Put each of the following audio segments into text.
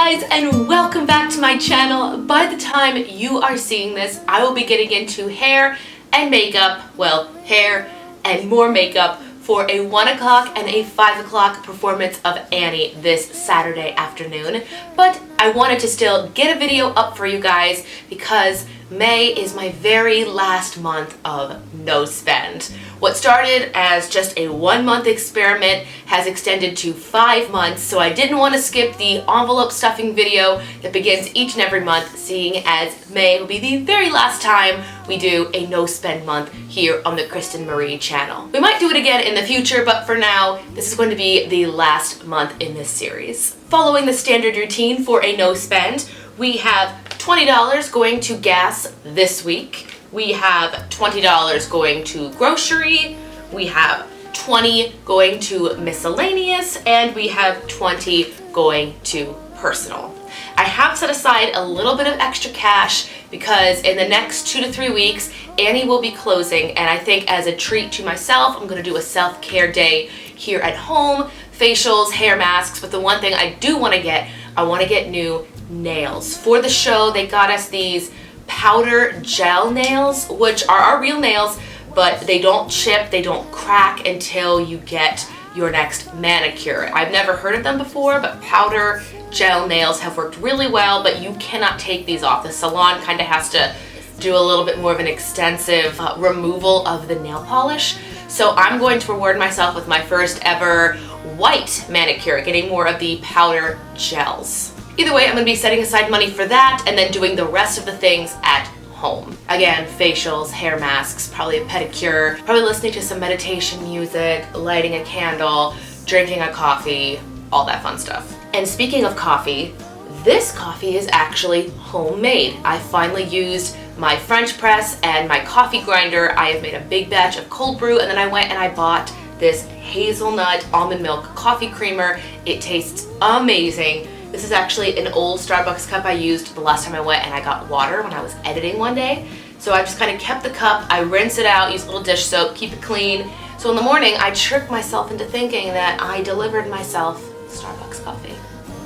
guys, and welcome back to my channel. By the time you are seeing this, I will be getting into hair and makeup, well, hair and more makeup for a 1 o'clock and a 5 o'clock performance of Annie this Saturday afternoon. But I wanted to still get a video up for you guys because May is my very last month of no spend. What started as just a 1-month experiment has extended to 5 months, so I didn't want to skip the envelope stuffing video that begins each and every month, seeing as May will be the very last time we do a no spend month here on the Kristen Marie channel. We might do it again in the future, but for now, this is going to be the last month in this series. Following the standard routine for a no spend, we have $20 going to gas this week. We have $20 going to grocery. We have $20 going to miscellaneous, and we have $20 going to personal. I have set aside a little bit of extra cash because in the next 2 to 3 weeks, Annie will be closing, and I think as a treat to myself, I'm gonna do a self-care day here at home, facials, hair masks, but the one thing I do wanna get, I wanna get new nails. For the show, they got us these powder gel nails, which are our real nails, but they don't chip, they don't crack until you get your next manicure. I've never heard of them before, but powder gel nails have worked really well, but you cannot take these off. The salon kind of has to do a little bit more of an extensive removal of the nail polish. So I'm going to reward myself with my first ever white manicure, getting more of the powder gels. Either way, I'm going to be setting aside money for that and then doing the rest of the things at home. Again, facials, hair masks, probably a pedicure, probably listening to some meditation music, lighting a candle, drinking a coffee, all that fun stuff. And speaking of coffee, this coffee is actually homemade. I finally used my French press and my coffee grinder. I have made a big batch of cold brew, and then I went and I bought this hazelnut almond milk coffee creamer. It tastes amazing. This is actually an old Starbucks cup I used the last time I went and I got water when I was editing one day. So I just kind of kept the cup, I rinse it out, use a little dish soap, keep it clean. So in the morning, I tricked myself into thinking that I delivered myself Starbucks coffee.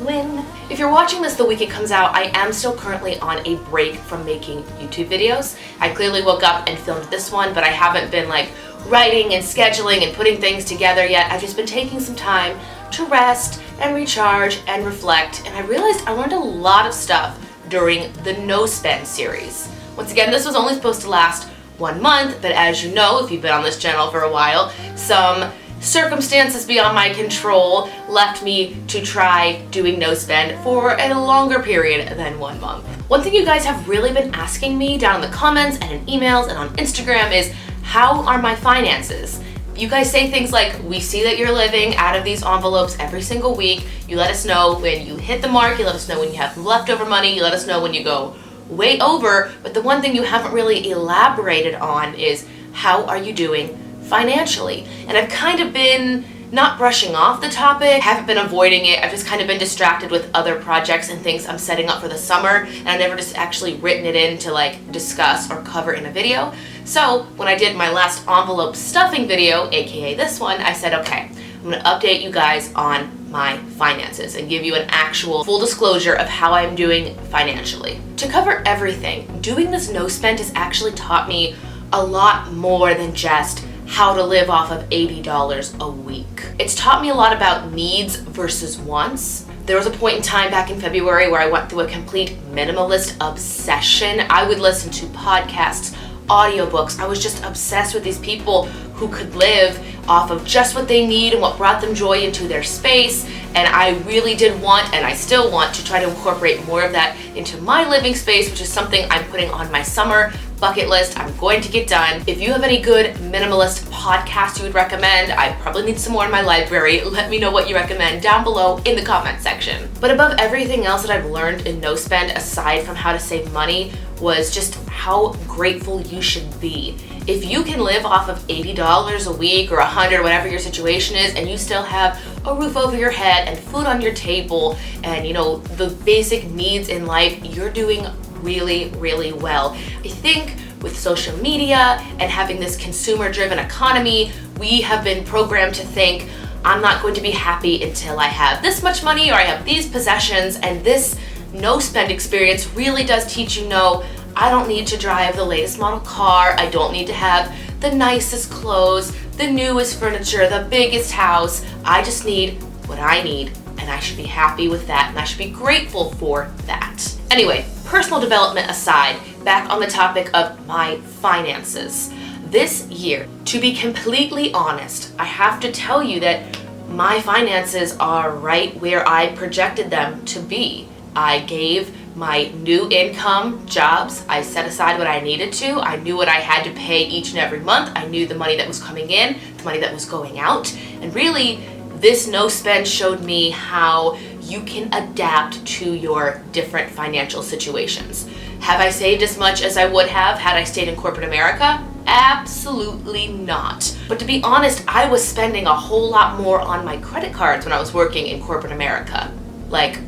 Win. If you're watching this the week it comes out, I am still currently on a break from making YouTube videos. I clearly woke up and filmed this one, but I haven't been like writing and scheduling and putting things together yet. I've just been taking some time to rest and recharge and reflect, and I realized I learned a lot of stuff during the No Spend series. Once again, this was only supposed to last 1 month, but as you know, if you've been on this channel for a while, some circumstances beyond my control left me to try doing no spend for a longer period than 1 month. One thing you guys have really been asking me down in the comments and in emails and on Instagram is, how are my finances? You guys say things like, we see that you're living out of these envelopes every single week. You let us know when you hit the mark, you let us know when you have leftover money, you let us know when you go way over, but the one thing you haven't really elaborated on is, how are you doing financially? And I've kind of been not brushing off the topic, haven't been avoiding it, I've just kind of been distracted with other projects and things I'm setting up for the summer, and I've never just actually written it in to like discuss or cover in a video. So when I did my last envelope stuffing video, aka this one, I said, okay, I'm gonna update you guys on my finances and give you an actual full disclosure of how I'm doing financially. To cover everything, doing this no spend has actually taught me a lot more than just how to live off of $80 a week. It's taught me a lot about needs versus wants. There was a point in time back in February where I went through a complete minimalist obsession. I would listen to podcasts, audiobooks. I was just obsessed with these people who could live off of just what they need and what brought them joy into their space. And I really did want, and I still want, to try to incorporate more of that into my living space, which is something I'm putting on my summer bucket list. I'm going to get done. If you have any good minimalist podcasts you would recommend, I probably need some more in my library. Let me know what you recommend down below in the comment section. But above everything else that I've learned in no spend, aside from how to save money, was just how grateful you should be. If you can live off of $80 a week or $100, whatever your situation is, and you still have a roof over your head and food on your table and, you know, the basic needs in life, you're doing really, really well. I think with social media and having this consumer-driven economy, we have been programmed to think, I'm not going to be happy until I have this much money or I have these possessions. And this no spend experience really does teach you, no, I don't need to drive the latest model car. I don't need to have the nicest clothes, the newest furniture, the biggest house. I just need what I need, and I should be happy with that, and I should be grateful for that. Anyway, personal development aside, back on the topic of my finances. This year, to be completely honest, I have to tell you that my finances are right where I projected them to be. I gave my new income jobs, I set aside what I needed to. I knew what I had to pay each and every month. I knew the money that was coming in, the money that was going out. And really, this no spend showed me how you can adapt to your different financial situations. Have I saved as much as I would have had I stayed in corporate America? Absolutely not. But to be honest, I was spending a whole lot more on my credit cards when I was working in corporate America. Like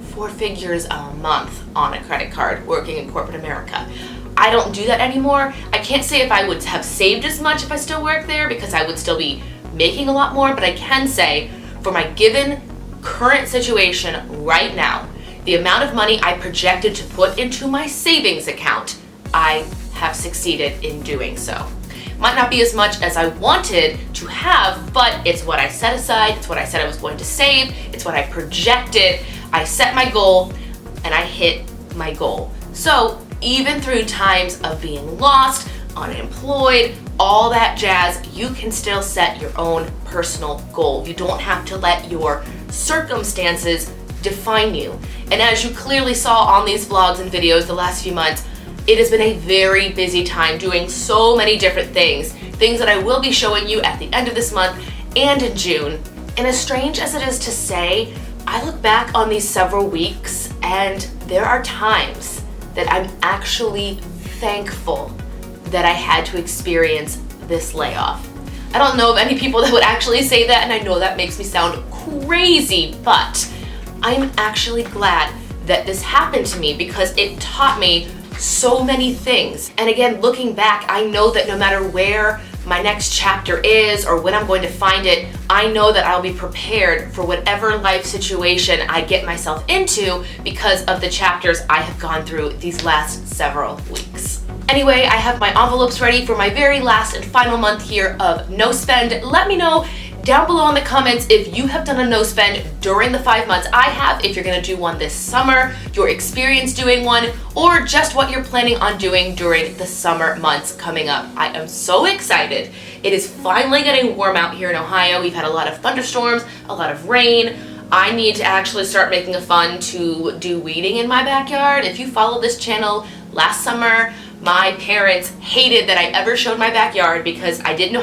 4 figures a month on a credit card working in corporate America. I don't do that anymore. I can't say if I would have saved as much if I still worked there because I would still be making a lot more, but I can say for my given current situation right now, the amount of money I projected to put into my savings account, I have succeeded in doing so. Might not be as much as I wanted to have, but it's what I set aside, it's what I said I was going to save, it's what I projected. I set my goal and I hit my goal. So even through times of being lost, unemployed, all that jazz, you can still set your own personal goal. You don't have to let your circumstances define you. And as you clearly saw on these vlogs and videos the last few months, it has been a very busy time doing so many different things that I will be showing you at the end of this month and in June. And as strange as it is to say, I look back on these several weeks and there are times that I'm actually thankful that I had to experience this layoff. I don't know of any people that would actually say that, and I know that makes me sound crazy, but I'm actually glad that this happened to me because it taught me so many things. And again, looking back, I know that no matter where my next chapter is or when I'm going to find it, I know that I'll be prepared for whatever life situation I get myself into because of the chapters I have gone through these last several weeks. Anyway, I have my envelopes ready for my very last and final month here of no spend. Let me know down below in the comments if you have done a no spend during the 5 months I have, if you're gonna do one this summer, your experience doing one, or just what you're planning on doing during the summer months coming up. I am so excited. It is finally getting warm out here in Ohio. We've had a lot of thunderstorms, a lot of rain. I need to actually start making a fun to do weeding in my backyard. If you followed this channel last summer, my parents hated that I ever showed my backyard because I didn't know